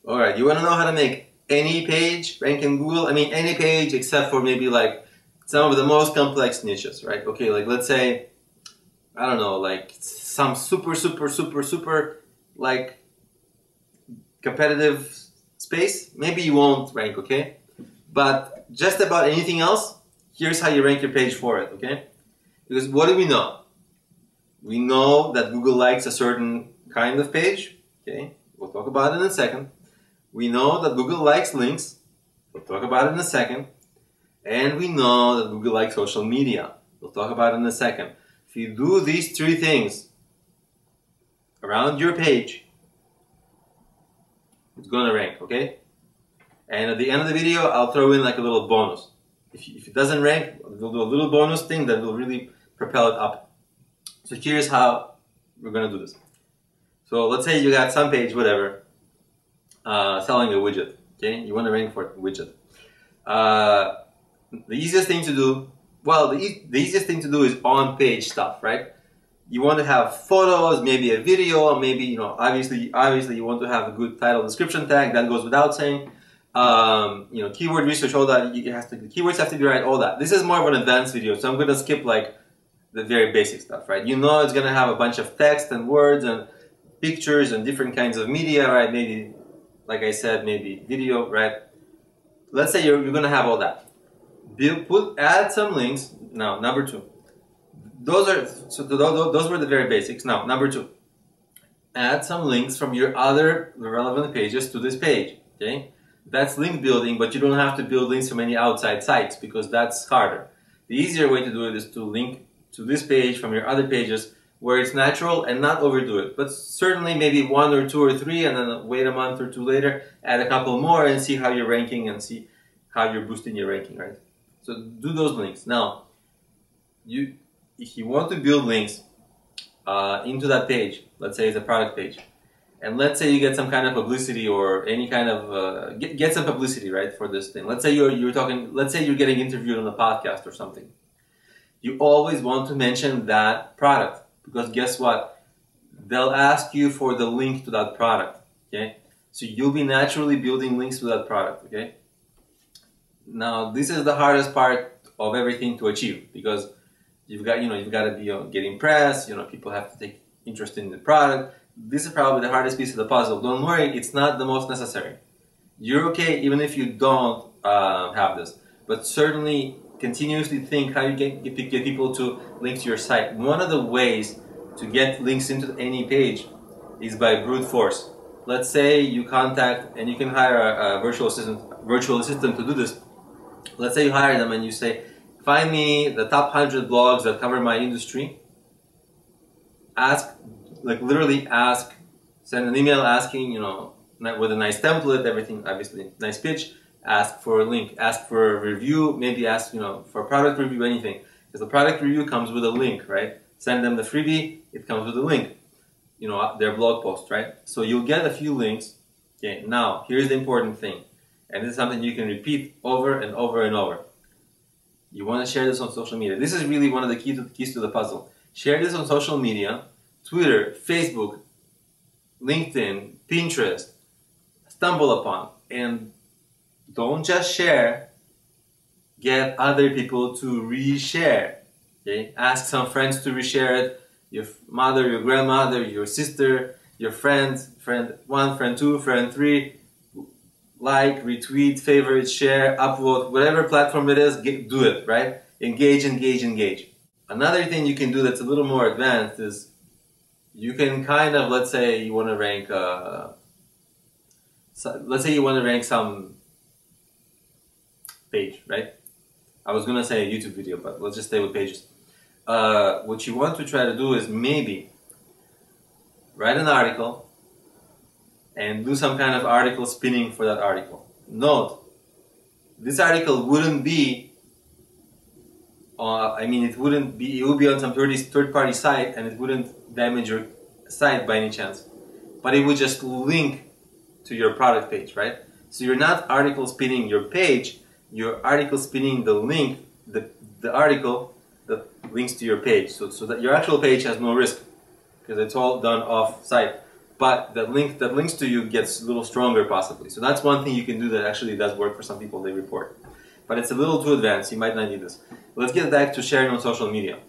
Alright, you want to know how to make any page rank in Google? I mean, any page except for maybe like some of the most complex niches, right? Okay, like let's say, I don't know, like some super like competitive space. Maybe you won't rank, okay? But just about anything else, here's how you rank your page for it, okay? Because what do we know? We know that Google likes a certain kind of page, okay? We'll talk about it in a second. We know that Google likes links. We'll talk about it in a second. And we know that Google likes social media. We'll talk about it in a second. If you do these three things around your page, it's gonna rank, okay? And at the end of the video, I'll throw in like a little bonus. If it doesn't rank, we'll do a little bonus thing that will really propel it up. So here's how we're gonna do this. So let's say you got some page, whatever, selling a widget, okay? You want to rank for a widget. The easiest thing to do, well, the easiest thing to do is on-page stuff, right? You want to have photos, maybe a video, maybe, you know, obviously you want to have a good title description tag, that goes without saying. You know, keyword research, all that, keywords have to be right, all that. This is more of an advanced video, so I'm going to skip like the very basic stuff, right? You know it's going to have a bunch of text and words and pictures and different kinds of media, right? Maybe, like I said, maybe video, right? Let's say you're going to have all that. Add some links. Now, number two. Those were the very basics. Now, number two. Add some links from your other relevant pages to this page, okay? That's link building, but you don't have to build links from any outside sites because that's harder. The easier way to do it is to link to this page from your other pages where it's natural and not overdo it. But certainly maybe one or two or three, and then wait a month or two later, add a couple more and see how you're ranking and see how you're boosting your ranking, right? So do those links. Now, if you want to build links into that page, let's say it's a product page, and let's say you get some kind of publicity or any kind of get some publicity, right, for this thing. Let's say let's say you're getting interviewed on a podcast or something. You always want to mention that product because guess what? They'll ask you for the link to that product, okay? So you'll be naturally building links to that product, okay? Now, this is the hardest part of everything to achieve because you've got to be getting press, people have to take interest in the product. This is probably the hardest piece of the puzzle. Don't worry, it's not the most necessary. You're okay even if you don't have this, but certainly continuously think how you get people to link to your site. One of the ways to get links into any page is by brute force. Let's say you contact and you can hire a virtual assistant to do this. Let's say you hire them and you say, find me the top 100 blogs that cover my industry. Literally ask, send an email asking, with a nice template, everything, obviously, nice pitch. Ask for a link, ask for a review, maybe ask, for a product review, anything. Because the product review comes with a link, right? Send them the freebie, it comes with a link. Their blog post, right? So you'll get a few links. Okay, now, here's the important thing. And this is something you can repeat over and over and over. You want to share this on social media. This is really one of the keys to the puzzle. Share this on social media, Twitter, Facebook, LinkedIn, Pinterest, StumbleUpon, and don't just share, get other people to reshare. Okay? Ask some friends to reshare it, your mother, your grandmother, your sister, your friends, friend 1, friend 2, friend 3, like, retweet, favorite, share, upvote, whatever platform it is, do it, right? Engage, engage, engage. Another thing you can do that's a little more advanced is you can kind of, let's say you want to rank, some page, right? I was going to say a YouTube video, but let's just stay with pages. What you want to try to do is maybe write an article and do some kind of article spinning for that article. Note, this article wouldn't be, it would be on some third-party site and it wouldn't damage your site by any chance. But it would just link to your product page, right? So you're not article spinning your page, you're article spinning the link, the article that links to your page. So that your actual page has no risk because it's all done off-site. but the link that links to you gets a little stronger possibly. So that's one thing you can do that actually does work for some people, they report. But it's a little too advanced, you might not need this. Let's get back to sharing on social media.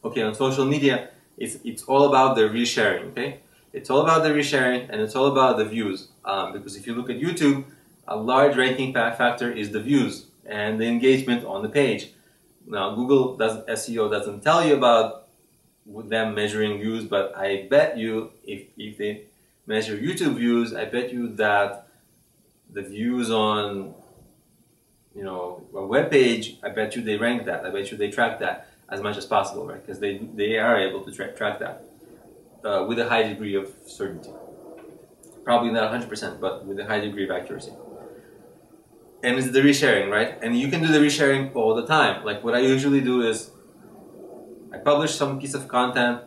Okay, on social media, it's all about the resharing, okay? It's all about the resharing and it's all about the views. Because if you look at YouTube, a large ranking factor is the views and the engagement on the page. Now, Google SEO doesn't tell you about them measuring views, but I bet you if they measure YouTube views, I bet you that the views on a web page, I bet you they rank that. I bet you they track that as much as possible, right? Because they are able to track that with a high degree of certainty. Probably not 100%, but with a high degree of accuracy. And it's the resharing, right? And you can do the resharing all the time. Like what I usually do is I publish some piece of content.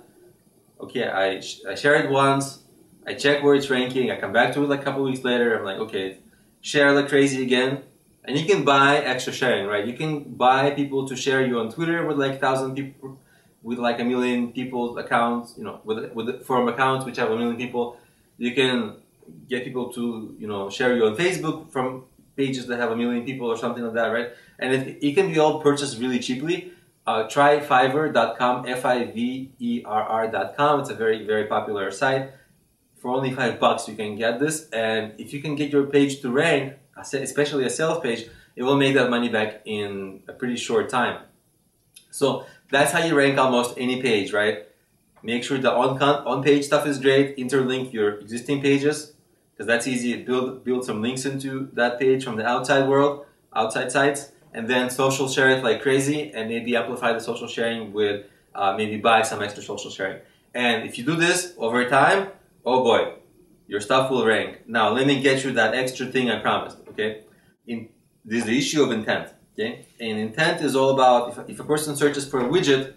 Okay, I share it once. I check where it's ranking. I come back to it like a couple weeks later. I'm like, okay, share like crazy again. And you can buy extra sharing, right? You can buy people to share you on Twitter with like 1,000 people, with like 1 million people's accounts, from accounts which have 1 million people. You can get people to, share you on Facebook from pages that have 1 million people or something like that, right? And it can be all purchased really cheaply. Try Fiverr.com, Fiverr.com. It's a very, very popular site. For only $5 you can get this, and if you can get your page to rank, especially a sales page, it will make that money back in a pretty short time. So that's how you rank almost any page, right? Make sure the on-page stuff is great. Interlink your existing pages, because that's easy. Build some links into that page from the outside world, outside sites, and then social share it like crazy, and maybe amplify the social sharing with maybe buy some extra social sharing. And if you do this over time, oh boy, your stuff will rank. Now let me get you that extra thing I promised. Okay, this is the issue of intent. Okay, and intent is all about if a person searches for a widget,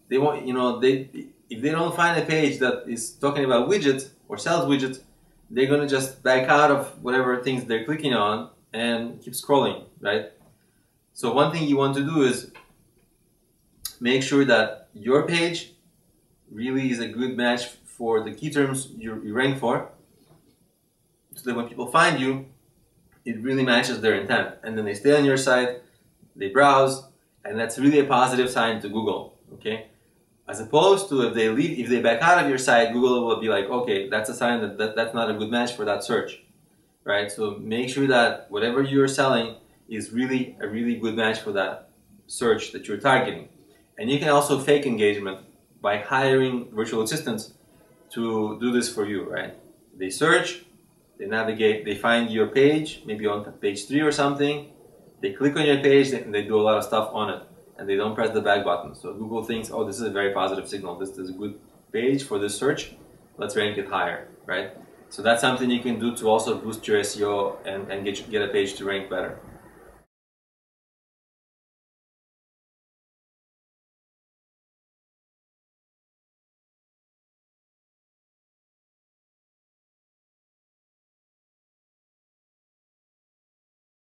they want if they don't find a page that is talking about widgets or sells widgets, they're gonna just back out of whatever things they're clicking on and keep scrolling, right? So one thing you want to do is make sure that your page really is a good match for the key terms you rank for, so that when people find you, it really matches their intent. And then they stay on your site, they browse, and that's really a positive sign to Google, okay? As opposed to if they back out of your site, Google will be like, okay, that's a sign that that's not a good match for that search, right? So make sure that whatever you're selling is really a really good match for that search that you're targeting. And you can also fake engagement by hiring virtual assistants to do this for you, right? They search, they navigate, they find your page, maybe on page 3 or something. They click on your page and they do a lot of stuff on it, and they don't press the back button. So Google thinks, oh, this is a very positive signal. This is a good page for this search. Let's rank it higher, right? So that's something you can do to also boost your SEO and get a page to rank better.